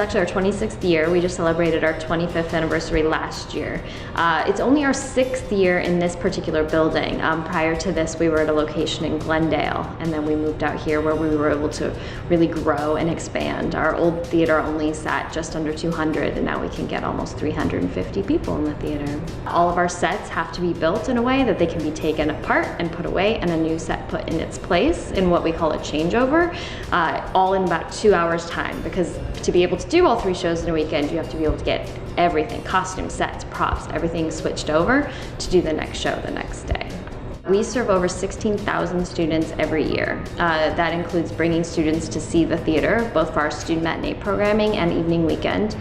actually our 26th year. We just celebrated our 25th anniversary last year. It's only our 6th year in this particular building. Prior to this, we were at a location in Glendale, and then we moved out here where we were able to really grow and expand. Our old theater only sat just under 200, and now we can get almost 350 people in the theater. All of our sets have to be built in a way that they can be taken apart and put away, and a new set put in its place in what we call a changeover, all in about 2 hours time, because to be able to do all 3 shows in a weekend, you have to be able to get everything, costumes, sets, props, everything switched over to do the next show the next day. We serve over 16,000 students every year. That includes bringing students to see the theater, both for our student matinee programming and evening weekend.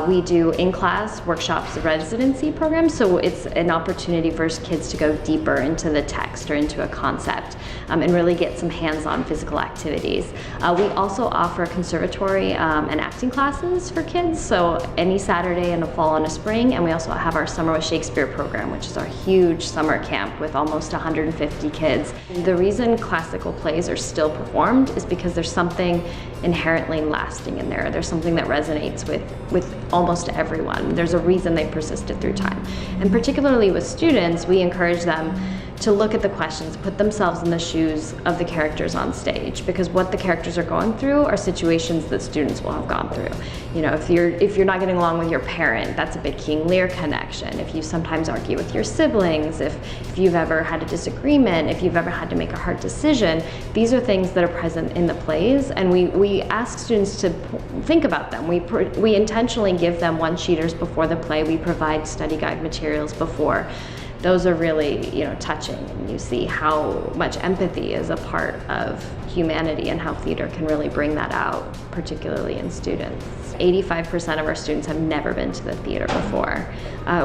We do in-class workshops, residency programs, so it's an opportunity for kids to go deeper into the text or into a concept and really get some hands-on physical activities. We also offer conservatory and acting classes for kids, so any Saturday in the fall and a spring, and we also have our Summer with Shakespeare program, which is our huge summer camp with almost 150 kids. The reason classical plays are still performed is because there's something inherently lasting in there. There's something that resonates with almost everyone. There's a reason they persisted through time. And particularly with students, we encourage them to look at the questions, put themselves in the shoes of the characters on stage, because what the characters are going through are situations that students will have gone through. You know, if you're not getting along with your parent, that's a big King Lear connection. If you sometimes argue with your siblings, if you've ever had a disagreement, if you've ever had to make a hard decision, these are things that are present in the plays, and we ask students to think about them. We intentionally give them one-sheeters before the play. We provide study guide materials before. Those are really, touching, and you see how much empathy is a part of humanity and how theater can really bring that out, particularly in students. 85% of our students have never been to the theater before,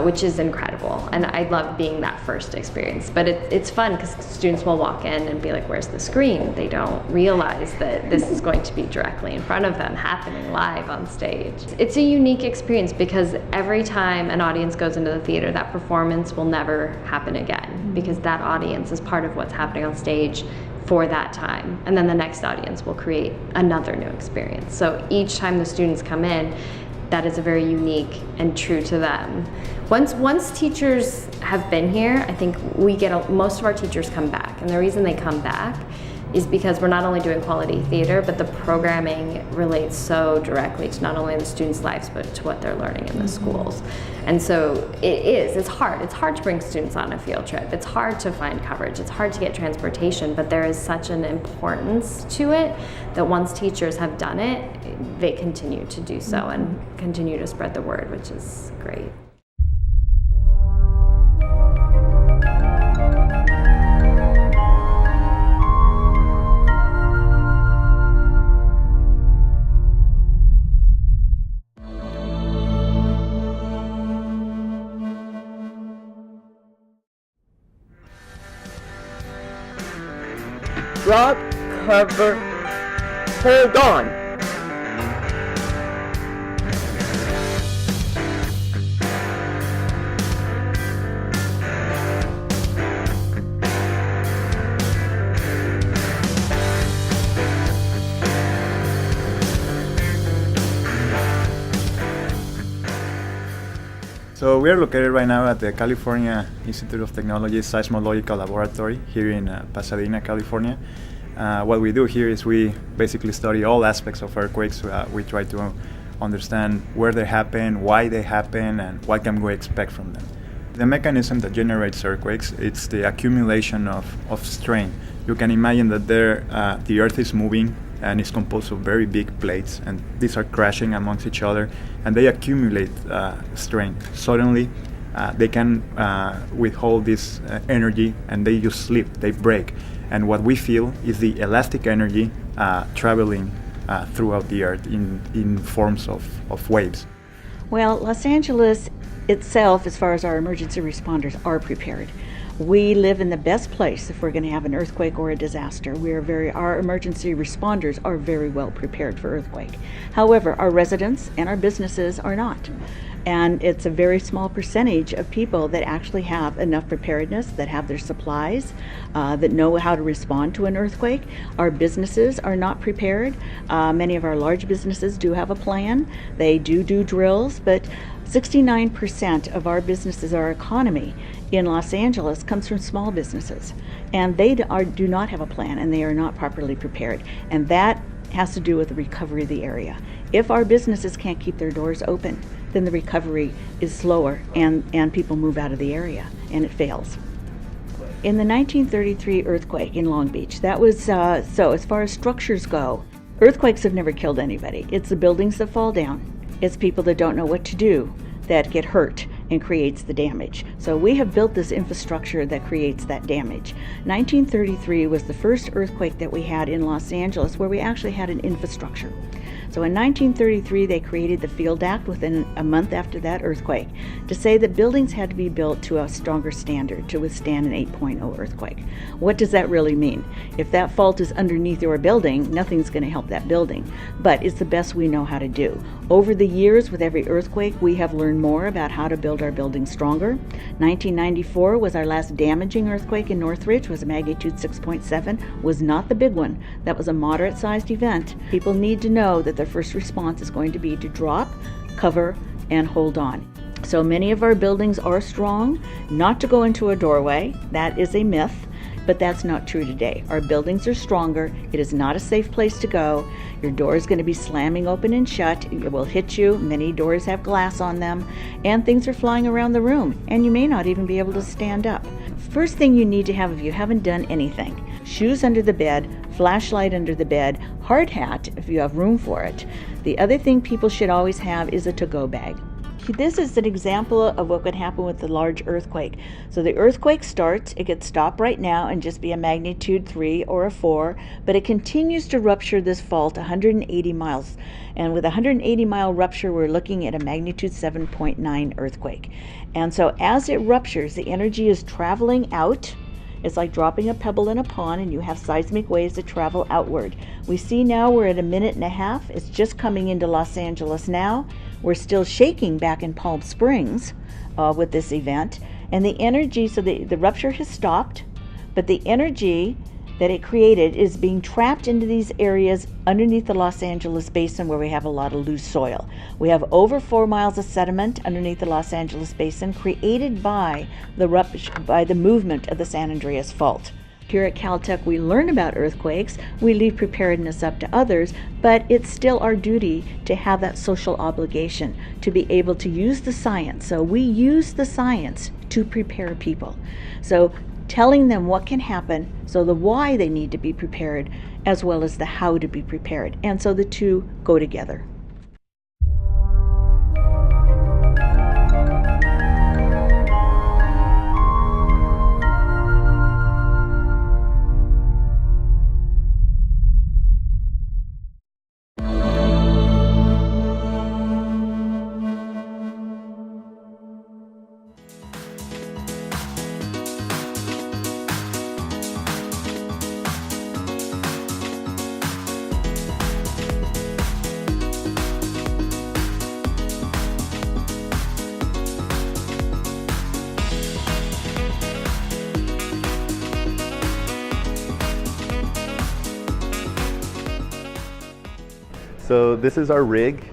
which is incredible, and I love being that first experience. But it's fun because students will walk in and be like, where's the screen? They don't realize that this is going to be directly in front of them, happening live on stage. It's a unique experience because every time an audience goes into the theater, that performance will never happen again, because that audience is part of what's happening on stage for that time, and then the next audience will create another new experience. So each time the students come in, that is a very unique and true to them. Once teachers have been here, I think most of our teachers come back, and the reason they come back is because we're not only doing quality theater, but the programming relates so directly to not only the students' lives, but to what they're learning in the schools. And so it's hard. It's hard to bring students on a field trip. It's hard to find coverage. It's hard to get transportation, but there is such an importance to it that once teachers have done it, they continue to do so and continue to spread the word, which is great. Drop, cover, hold on. So we are located right now at the California Institute of Technology Seismological Laboratory here in Pasadena, California. What we do here is we basically study all aspects of earthquakes. We try to understand where they happen, why they happen, and what can we expect from them. The mechanism that generates earthquakes, it's the accumulation of strain. You can imagine that the earth is moving and it's composed of very big plates, and these are crashing amongst each other, and they accumulate strain. Suddenly, they can withhold this energy, and they just slip, they break. And what we feel is the elastic energy traveling throughout the earth in forms of waves. Well, Los Angeles itself, as far as our emergency responders, are prepared. We live in the best place if we're going to have an earthquake or a disaster. Our emergency responders are very well prepared for earthquake. However, our residents and our businesses are not. And it's a very small percentage of people that actually have enough preparedness, that have their supplies, that know how to respond to an earthquake. Our businesses are not prepared. Many of our large businesses do have a plan. They do drills, but 69% of our businesses, our economy in Los Angeles, comes from small businesses. And they do not have a plan, and they are not properly prepared. And that has to do with the recovery of the area. If our businesses can't keep their doors open, then the recovery is slower and people move out of the area and it fails. In the 1933 earthquake in Long Beach, that was, so as far as structures go, earthquakes have never killed anybody. It's the buildings that fall down. It's people that don't know what to do that get hurt and creates the damage. So we have built this infrastructure that creates that damage. 1933 was the first earthquake that we had in Los Angeles where we actually had an infrastructure. So in 1933, they created the Field Act within a month after that earthquake to say that buildings had to be built to a stronger standard to withstand an 8.0 earthquake. What does that really mean? If that fault is underneath your building, nothing's going to help that building. But it's the best we know how to do. Over the years, with every earthquake, we have learned more about how to build our buildings stronger. 1994 was our last damaging earthquake in Northridge, was a magnitude 6.7, was not the big one. That was a moderate-sized event. People need to know that their first response is going to be to drop, cover, and hold on. So many of our buildings are strong, not to go into a doorway. That is a myth, but that's not true today. Our buildings are stronger. It is not a safe place to go. Your door is going to be slamming open and shut. It will hit you. Many doors have glass on them, and things are flying around the room, and you may not even be able to stand up. First thing you need to have if you haven't done anything: shoes under the bed, flashlight under the bed, hard hat if you have room for it. The other thing people should always have is a to-go bag. This is an example of what could happen with the large earthquake. So the earthquake starts, it could stop right now and just be a magnitude 3 or a 4, but it continues to rupture this fault 180 miles. And with a 180-mile rupture, we're looking at a magnitude 7.9 earthquake. And so as it ruptures, the energy is traveling out. It's like dropping a pebble in a pond, and you have seismic waves that travel outward. We see now we're at a minute and a half. It's just coming into Los Angeles now. We're still shaking back in Palm Springs with this event. And the energy, so the rupture has stopped, but the energy that it created is being trapped into these areas underneath the Los Angeles basin where we have a lot of loose soil. We have over 4 miles of sediment underneath the Los Angeles basin created by the movement of the San Andreas Fault. Here at Caltech, we learn about earthquakes, we leave preparedness up to others, but it's still our duty to have that social obligation to be able to use the science. So we use the science to prepare people. So telling them what can happen, so the why they need to be prepared, as well as the how to be prepared. And so the two go together. So this is our rig.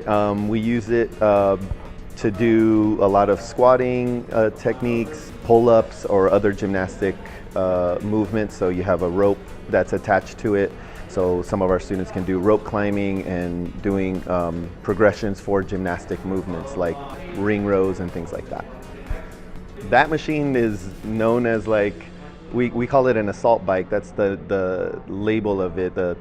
We use it to do a lot of squatting techniques, pull-ups, or other gymnastic movements. So you have a rope that's attached to it. So some of our students can do rope climbing and doing progressions for gymnastic movements like ring rows and things like that. That machine is known as, like, we call it an assault bike. That's the label of it, the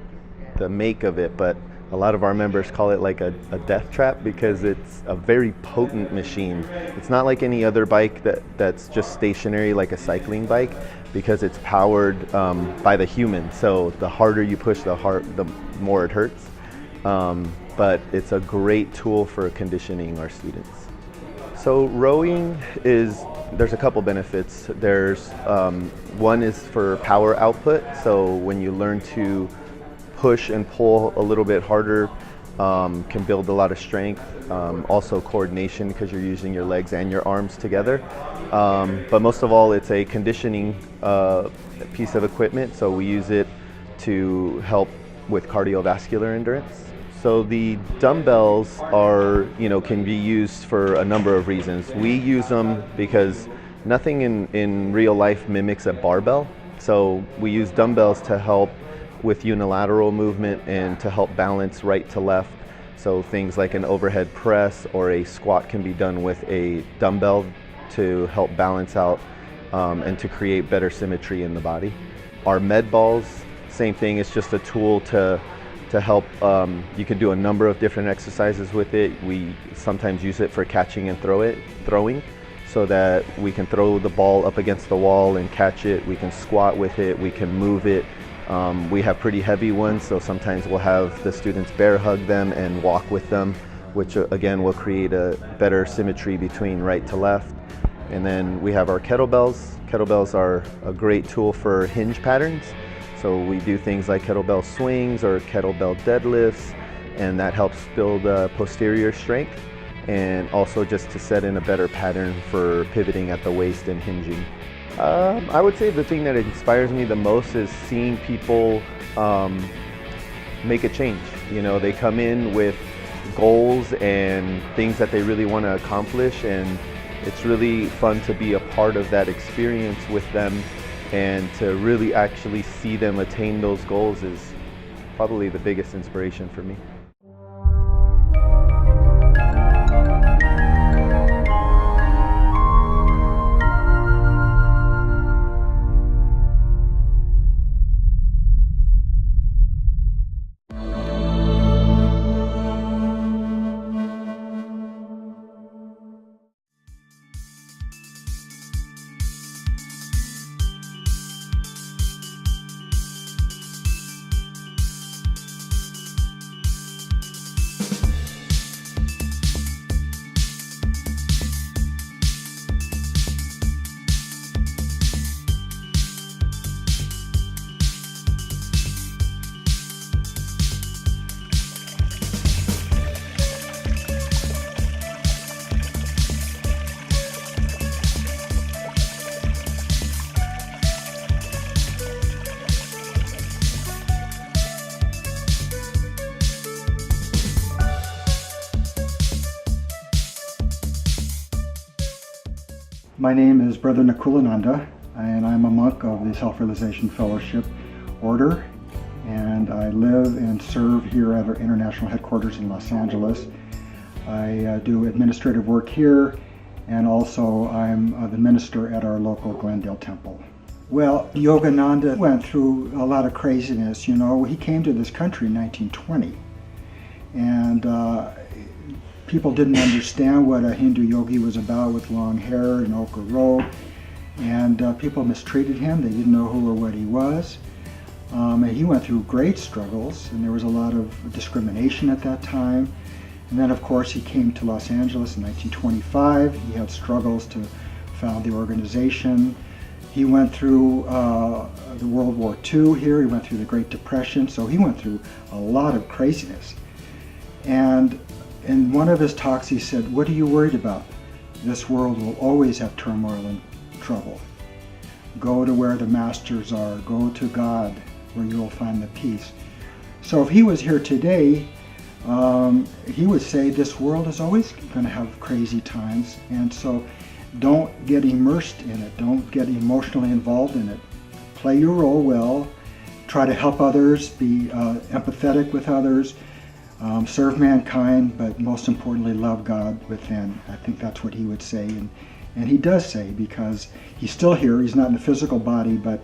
make of it, but a lot of our members call it like a death trap because it's a very potent machine. It's not like any other bike that's just stationary like a cycling bike, because it's powered by the human. So the harder you push, the more it hurts. But it's a great tool for conditioning our students. So rowing there's a couple benefits. There's one is for power output. So when you learn to push and pull a little bit harder, can build a lot of strength, also coordination because you're using your legs and your arms together. But most of all, it's a conditioning piece of equipment, so we use it to help with cardiovascular endurance. So the dumbbells are, can be used for a number of reasons. We use them because nothing in real life mimics a barbell. So we use dumbbells to help with unilateral movement and to help balance right to left. So things like an overhead press or a squat can be done with a dumbbell to help balance out and to create better symmetry in the body. Our med balls, same thing, it's just a tool to help. You can do a number of different exercises with it. We sometimes use it for catching and throwing, so that we can throw the ball up against the wall and catch it. We can squat with it, we can move it. We have pretty heavy ones, so sometimes we'll have the students bear hug them and walk with them, which again will create a better symmetry between right to left. And then we have our kettlebells. Kettlebells are a great tool for hinge patterns. So we do things like kettlebell swings or kettlebell deadlifts, and that helps build posterior strength and also just to set in a better pattern for pivoting at the waist and hinging. I would say the thing that inspires me the most is seeing people make a change. They come in with goals and things that they really want to accomplish, and it's really fun to be a part of that experience with them, and to really actually see them attain those goals is probably the biggest inspiration for me. My name is Brother Nakulananda, and I'm a monk of the Self-Realization Fellowship Order, and I live and serve here at our international headquarters in Los Angeles. I do administrative work here, and also I'm the minister at our local Glendale temple. Well, Yogananda went through a lot of craziness. He came to this country in 1920, and people didn't understand what a Hindu yogi was about with long hair and ochre robe, and people mistreated him. They didn't know who or what he was. And he went through great struggles, and there was a lot of discrimination at that time. And then, of course, he came to Los Angeles in 1925. He had struggles to found the organization. He went through the World War II here. He went through the Great Depression, so he went through a lot of craziness. And in one of his talks, he said, "What are you worried about? This world will always have turmoil and trouble. Go to where the masters are. Go to God, where you will find the peace." So if he was here today, he would say this world is always going to have crazy times, and so don't get immersed in it. Don't get emotionally involved in it. Play your role well. Try to help others. Be empathetic with others. Serve mankind, but most importantly, love God within. I think that's what he would say, and he does say, because he's still here. He's not in the physical body, but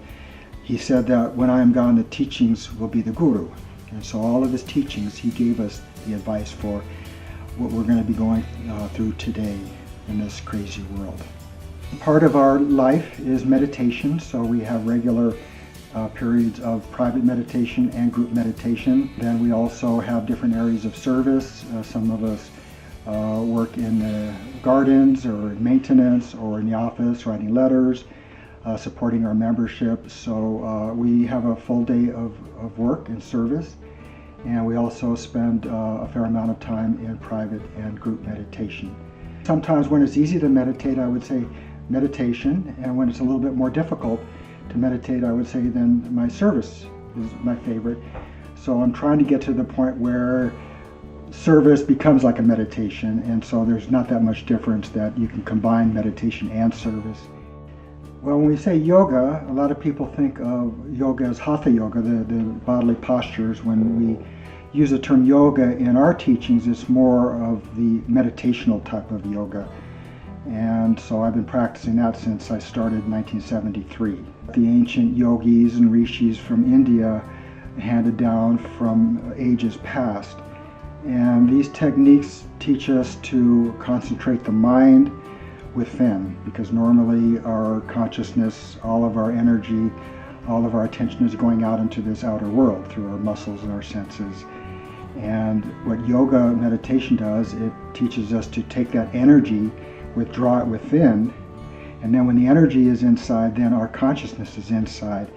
he said that when I am gone, the teachings will be the guru. And so all of his teachings, he gave us the advice for what we're going to be going through today in this crazy world. Part of our life is meditation, so we have regular periods of private meditation and group meditation. Then we also have different areas of service. Some of us work in the gardens or in maintenance or in the office writing letters, supporting our membership. So we have a full day of work and service. and we also spend a fair amount of time in private and group meditation. Sometimes when it's easy to meditate, I would say meditation, and when it's a little bit more difficult to meditate, I would say then my service is my favorite. So I'm trying to get to the point where service becomes like a meditation, and so there's not that much difference that you can combine meditation and service. Well, when we say yoga, a lot of people think of yoga as hatha yoga, the bodily postures. When we use the term yoga in our teachings, it's more of the meditational type of yoga. And so I've been practicing that since I started in 1973. The ancient yogis and rishis from India handed down from ages past. And these techniques teach us to concentrate the mind within, because normally our consciousness, all of our energy, all of our attention is going out into this outer world through our muscles and our senses. And what yoga meditation does, it teaches us to take that energy, withdraw it within, and then when the energy is inside, then our consciousness is inside.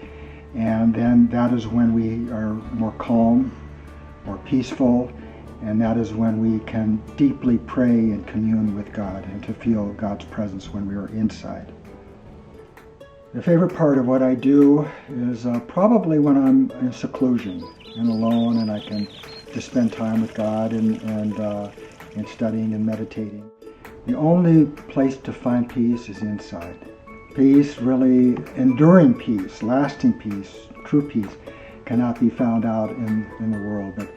And then that is when we are more calm, more peaceful, and that is when we can deeply pray and commune with God and to feel God's presence when we are inside. The favorite part of what I do is probably when I'm in seclusion and alone, and I can just spend time with God and studying and meditating. The only place to find peace is inside. Peace, really enduring peace, lasting peace, true peace, cannot be found out in the world. But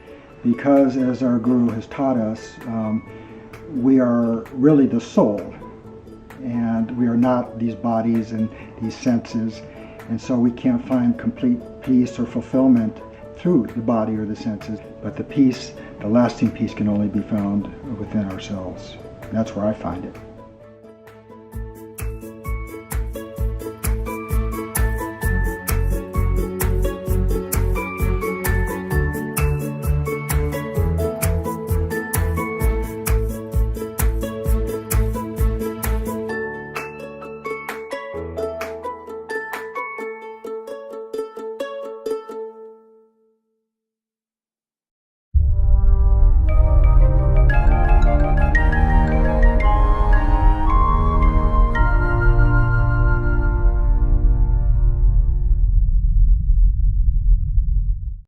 because, as our Guru has taught us, we are really the soul, and we are not these bodies and these senses, and so we can't find complete peace or fulfillment through the body or the senses. But the peace, the lasting peace, can only be found within ourselves. And that's where I find it.